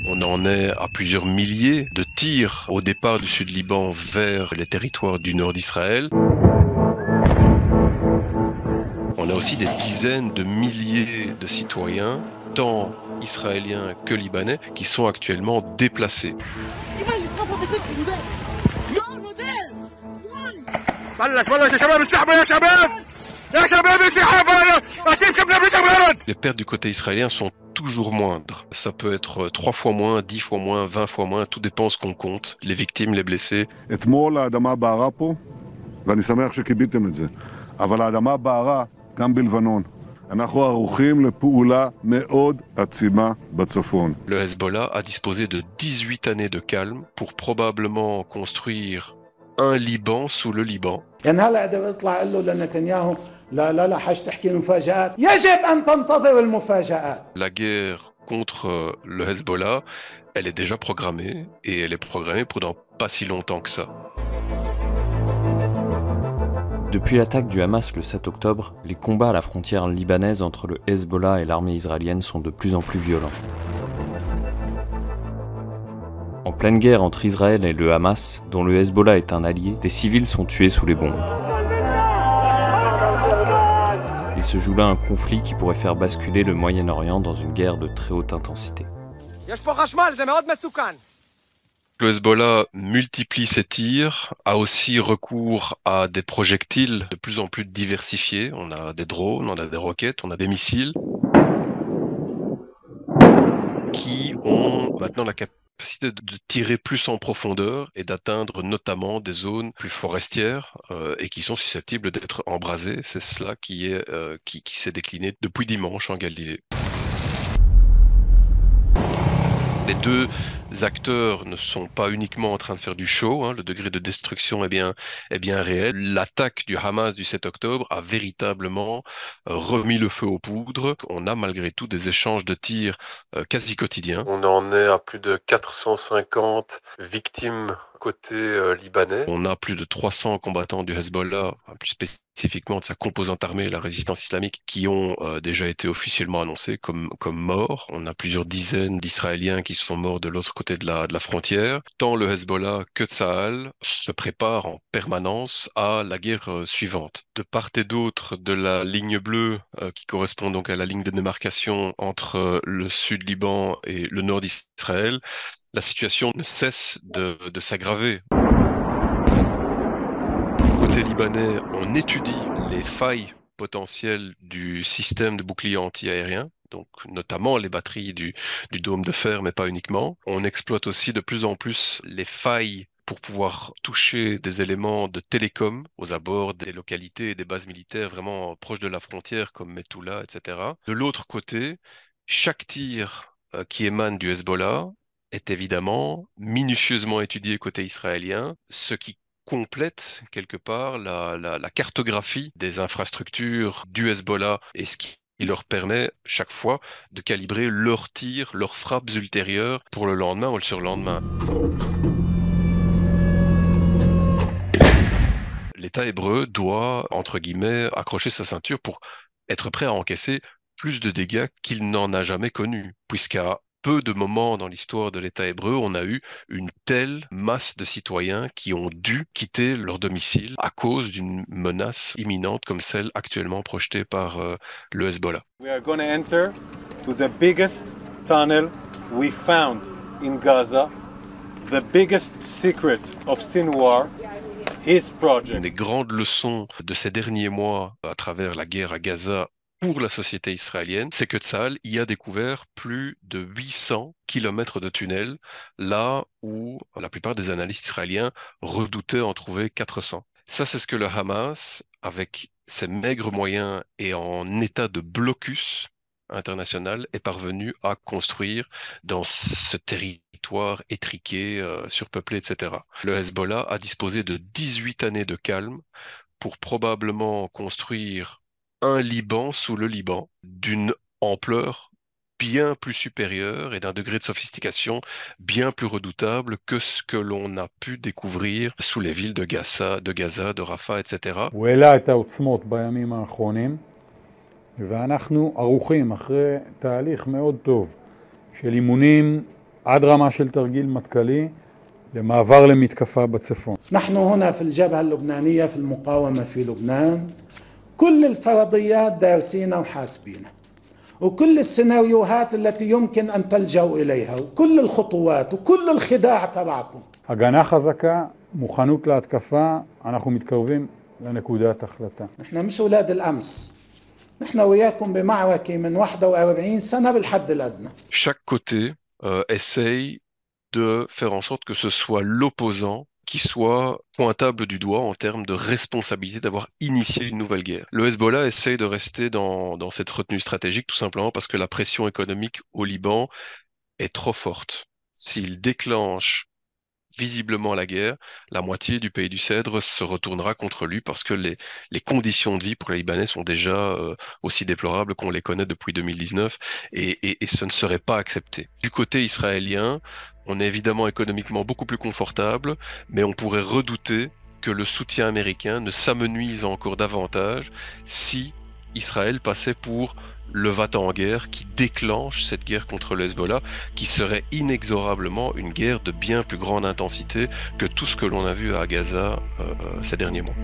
On en est à plusieurs milliers de tirs au départ du sud Liban vers les territoires du nord d'Israël. On a aussi des dizaines de milliers de citoyens, tant israéliens que libanais, qui sont actuellement déplacés. Les pertes du côté israélien sont toujours moindres. Ça peut être 3 fois moins, 10 fois moins, 20 fois moins, tout dépend ce qu'on compte, les victimes, les blessés. ואני שמח שקיביתם את זה. אבל האדמה בערה גם בלבנון. אנחנו ערוכים לפעולה מאוד עצימה בצפון. Le Hezbollah a disposé de 18 années de calme pour probablement construire un Liban sous le Liban. يعني هلا اذا بيطلع قال له لنتنياهو لا حاج تحكي المفاجآت يجب ان تنتظر المفاجآت. La guerre contre le Hezbollah, elle est déjà programmée et elle est programmée pour dans pas si longtemps que ça. Depuis l'attaque du Hamas le 7 octobre, les combats à la frontière libanaise entre le Hezbollah et l'armée israélienne sont de plus en plus violents. En pleine guerre entre Israël et le Hamas, dont le Hezbollah est un allié, des civils sont tués sous les bombes. Il se joue là un conflit qui pourrait faire basculer le Moyen-Orient dans une guerre de très haute intensité. Le Hezbollah multiplie ses tirs, a aussi recours à des projectiles de plus en plus diversifiés. On a des drones, on a des roquettes, on a des missiles qui ont maintenant la capacité de tirer plus en profondeur et d'atteindre notamment des zones plus forestières et qui sont susceptibles d'être embrasées. C'est cela qui s'est décliné depuis dimanche en Galilée. Les deux acteurs ne sont pas uniquement en train de faire du show, hein, le degré de destruction est bien réel. L'attaque du Hamas du 7 octobre a véritablement remis le feu aux poudres. On a malgré tout des échanges de tirs quasi quotidiens. On en est à plus de 450 victimes côté libanais. On a plus de 300 combattants du Hezbollah, plus spécifiquement de sa composante armée, la résistance islamique, qui ont déjà été officiellement annoncés comme morts. On a plusieurs dizaines d'Israéliens qui sont morts de l'autre côté de la frontière. Tant le Hezbollah que Tsahal se préparent en permanence à la guerre suivante. De part et d'autre de la ligne bleue qui correspond donc à la ligne de démarcation entre le sud Liban et le nord d'Israël, la situation ne cesse de s'aggraver. Côté libanais, on étudie les failles potentielles du système de bouclier anti-aérien, donc notamment les batteries du dôme de fer, mais pas uniquement. On exploite aussi de plus en plus les failles pour pouvoir toucher des éléments de télécom aux abords des localités et des bases militaires vraiment proches de la frontière, comme Metula, etc. De l'autre côté, chaque tir qui émane du Hezbollah est évidemment minutieusement étudié côté israélien, ce qui complète quelque part la cartographie des infrastructures du Hezbollah et ce qui leur permet chaque fois de calibrer leurs tirs, leurs frappes ultérieures pour le lendemain ou le surlendemain. L'État hébreu doit, entre guillemets, accrocher sa ceinture pour être prêt à encaisser plus de dégâts qu'il n'en a jamais connus, puisqu'à peu de moments dans l'histoire de l'État hébreu, on a eu une telle masse de citoyens qui ont dû quitter leur domicile à cause d'une menace imminente comme celle actuellement projetée par le Hezbollah. We are going to enter to the biggest tunnel we found in Gaza, the biggest secret of Sinwar, his project. Une des grandes leçons de ces derniers mois à travers la guerre à Gaza pour la société israélienne, c'est que Tsahal y a découvert plus de 800 kilomètres de tunnels, là où la plupart des analystes israéliens redoutaient en trouver 400. Ça, c'est ce que le Hamas, avec ses maigres moyens et en état de blocus international, est parvenu à construire dans ce territoire étriqué, surpeuplé, etc. Le Hezbollah a disposé de 18 années de calme pour probablement construire un Liban sous le Liban d'une ampleur bien plus supérieure et d'un degré de sophistication bien plus redoutable que ce que l'on a pu découvrir sous les villes de Gaza, de Rafah, etc. הוא העלה את העוצמות בימים האחרונים, ואנחנו ערוכים אחרי תהליך מאוד טוב של אימונים עד רמה של תרגיל מטכ"לי למעבר למתקפה בצפון. نحن هنا في الجبهة اللبنانية في المقاومة في لبنان كل الفرضيات دارسينها وحاسبينها وكل السيناريوهات التي يمكن أن تلجأوا إليها وكل الخطوات وكل الخداع تبعكم. הגנה חזקה, מוכנות להתקפה, אנחנו מתקרבים לנקודת החלטה. نحن مش أولاد الأمس. نحن وياكم بمعركة من 41 سنة بالحد الأدنى. Chaque côté essaye de faire en sorte que ce soit l'opposant qui soit pointable du doigt en termes de responsabilité d'avoir initié une nouvelle guerre. Le Hezbollah essaye de rester dans cette retenue stratégique tout simplement parce que la pression économique au Liban est trop forte. S'il déclenche visiblement la guerre, la moitié du pays du Cèdre se retournera contre lui parce que les conditions de vie pour les Libanais sont déjà aussi déplorables qu'on les connaît depuis 2019 et ce ne serait pas accepté. Du côté israélien, on est évidemment économiquement beaucoup plus confortable, mais on pourrait redouter que le soutien américain ne s'amenuise encore davantage si Israël passait pour le va-t-en en guerre qui déclenche cette guerre contre le Hezbollah, qui serait inexorablement une guerre de bien plus grande intensité que tout ce que l'on a vu à Gaza ces derniers mois.